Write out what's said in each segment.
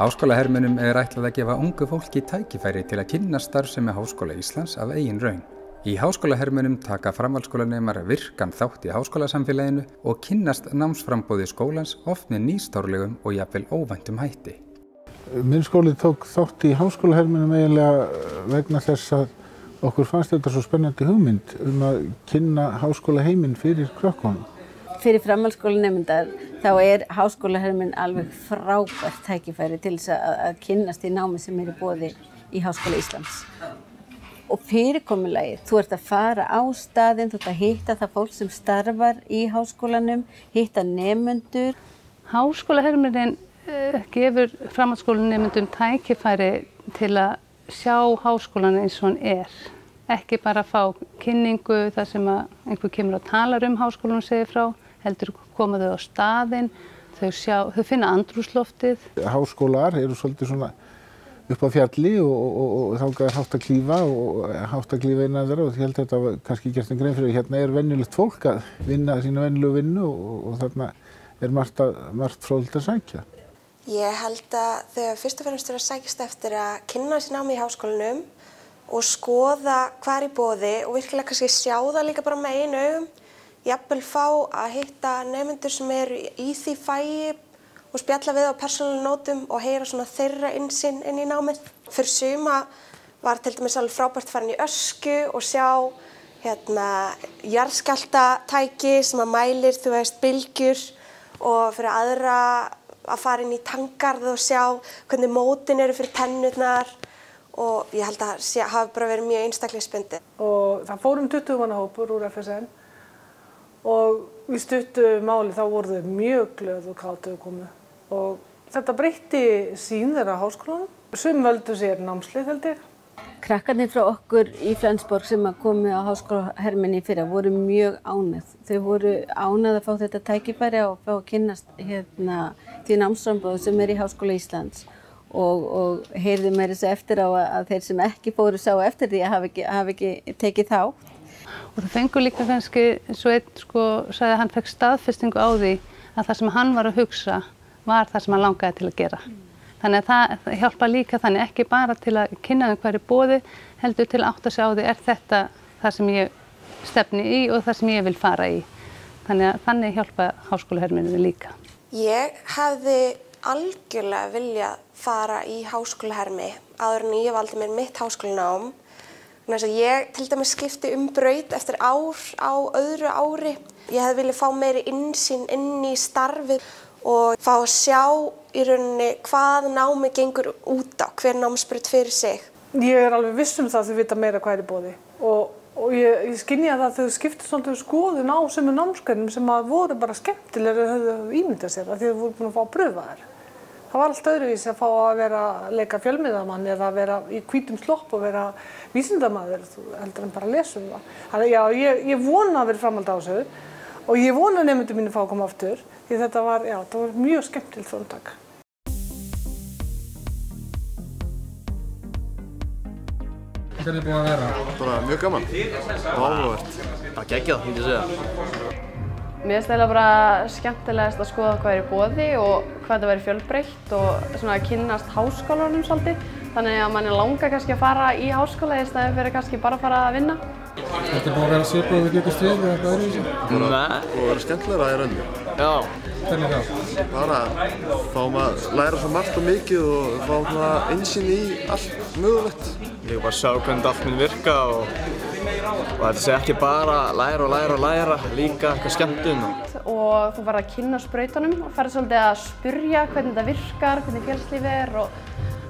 Háskólahermönnum ætlað að gefa ungu fólki tækifæri til að kynnast starfsemi Háskóla Íslands af eigin raun. Í háskólahermönnum taka framhaldsskólanemar virkan þátt í háskólasamfélaginu og kynnast námsframboði skólans oft með nýstárlegum og jafnvel óvæntum hætti. Minn skóli tók þátt í háskólahermönnum eiginlega vegna þess að okkur fannst þetta svo spennandi hugmynd að kynna háskólaheiminn fyrir krökkunum. Fyrir framhaldsskólanemendar þá háskólahermönn alveg frábært tækifæri til þess að kynnast í námi sem í boði í Háskóla Íslands. Og fyrirkomulagið, þú ert að fara á staðinn, þú ert að hitta það fólk sem starfar í háskólanum, hitta nemendur. Háskólahermönnin gefur framhaldsskólanemendum tækifæri til að sjá háskólan eins og hann Ekki bara fá kynningu þar sem einhver kemur og talar háskólann og segir frá, heldur koma þau á staðinn, þau finna andrúmsloftið. Háskólar eru svolítið svona upp á fjalli og þangað hátt að klífa og hátt að klífa innan þeirra og ég held að þetta kannski gert grein fyrir. Hérna venjulegt fólk að vinna sína venjulegu vinnu og þarna margt fróðlegt að sækja. Ég held að þau fyrst og fremst eru að sækjast eftir að kynna sér námi í háskólanum og skoða hvað í boði og virkilega kannski sjá það líka bara með einu augum. Jafnvel fá að hitta nemendur sem eru í því fagi og spjalla við á persónulegum nótum og heyra svona þeirra innsýn inn í námið. Fyrir suma var til dæmis alveg frábært farin í Ösku og sjá jarðskjálftatæki sem að mælir, bylgjur og fyrir aðra að fara inn í tangarð og sjá hvernig mótin eru fyrir tennurnar og ég held að það hafi bara verið mjög einstaklingsbundið. Og það fór 20 manna hópur úr FSN og við stuttum máli þá voru þau mjög glöð og kátu að komu og þetta breytti sýn þeirra á háskólanum. Sum völdu sér námsleið held ég. Krakkarnir frá okkur í Flensborg sem komu á háskólahermönn í fyrra voru mjög ánægð. Þau voru ánægð að fá þetta tækifæri og fá að kynnast því námsframboði sem í Háskóla Íslands og heyrðu meira þess eftir á að þeir sem ekki fóru sá eftir því að hafa ekki tekið þátt. Og það fengur líka kannski, eins og einn sagði að hann fekk staðfestingu á því að það sem hann var að hugsa var það sem hann langaði til að gera. Þannig að það hjálpa líka þannig ekki bara til að kynna þeim hvað boði, heldur til að átta sig á því þetta það sem ég stefni í og það sem ég vil fara í. Þannig hjálpa háskólahermönnum líka. Ég hefði algjörlega viljað fara í háskólahermi áður en ég valdi mér mitt háskólanám. Ég til dæmis skipti braut eftir ár á öðru ári. Ég hefði viljað fá meiri innsýn inn í starfið og fá að sjá í rauninni hvað námið gengur út á, hver námsbraut fyrir sig. Ég alveg viss það að þau vita meira hvað í boði og ég skynja það að þau skiptu svolítið skoðun á sömu námsgreinum sem voru bara skemmtilegri en þau höfðu ímyndað sér af því þau voru búin að fá að pröfa þær. Það var allt öðruvísi að fá að leika fjölmiðlamann eða að vera í hvítum slopp og vera vísindamaður heldur en bara að lesa það. Þannig já, ég vona að vera framhald á þessu og ég vona að nemendur mínu fá að koma aftur því þetta var mjög skemmtilegt framtak. Hvernig búið að vera? Bara mjög gaman og áhugavert. Það geggjað, myndi ég segja. Mér finnst það bara skemmtilegast að skoða hvað í boði og hvað þetta væri fjölbreytt og svona að kynnast háskólanum svolítið. Þannig að manni langar kannski að fara í háskóla í staðinn fyrir kannski bara að fara að vinna. Þetta búið að vera svipað og við getum eða eitthvað öðruvísi? Búið að vera skemmtilegra í rauninni. Já. Hvernig þá? Bara fáum að læra svo margt og mikið og fáum innsýn í allt mögulegt. Ég bara sjá hvernig allt mun virka og þetta sé ekki bara læra, líka eitthvað skemmtun. Og þú farið að kynna sprautunum og farið svolítið að spyrja hvernig þetta virkar, hvernig fjölslífið og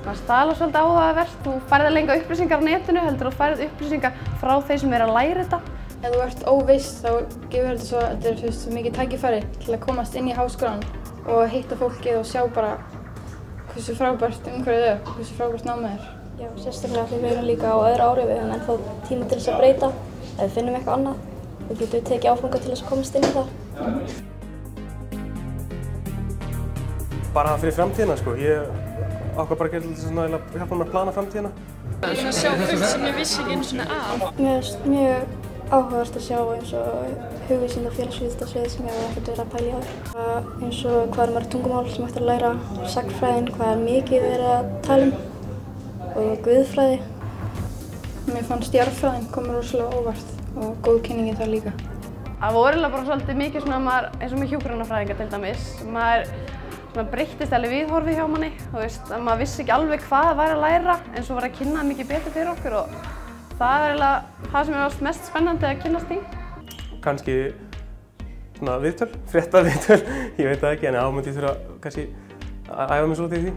það alveg svolítið áhugavert. Þú farið að lenga upplýsingar á netinu heldur og farið upplýsingar frá þeim sem að læra þetta. Ef þú ert óviss þá gefur þetta svo mikið tækifæri til að komast inn í háskólann og hitta fólkið og sjá bara hversu frábært umhverfið og hversu frábært námið Já, sérstaklega því við erum líka á öðru ári, við höfum ennþá tíma til þess að breyta. Ef við finnum eitthvað annað, þá getum við tekið áfanga til þess að komast inn í það. Bara fyrir framtíðina, Ég ákvað bara að gera til að hjálpa mér að plana framtíðina. Svona sjá fullt sem ég vissi ekki einu sinni af. Mér finnst mjög áhugavert að sjá eins og hugvísinda og félagsvísindasvið sem ég hef ekkert verið að pæla í áður. Eins og hvað mörg tungumál sem hægt að læra, sagnfræðin, hvað mikið verið að tala og guðfræði. Mér fannst jarðfræðin koma rosalega óvart og góð kynning þar líka. Það voru eiginlega bara svolítið mikið svona eins og með hjúkrunarfræðinga til dæmis. Maður breyttist alveg viðhorfið hjá manni. Maður vissi ekki alveg hvað væri að læra en svo var að kynna mikið betur fyrir okkur og það eiginlega það sem var mest spennandi að kynnast í. Kannski svona viðtöl, fréttaviðtöl, ég veit það ekki en myndi ég þurfa kannski að æfa mig svolítið í því.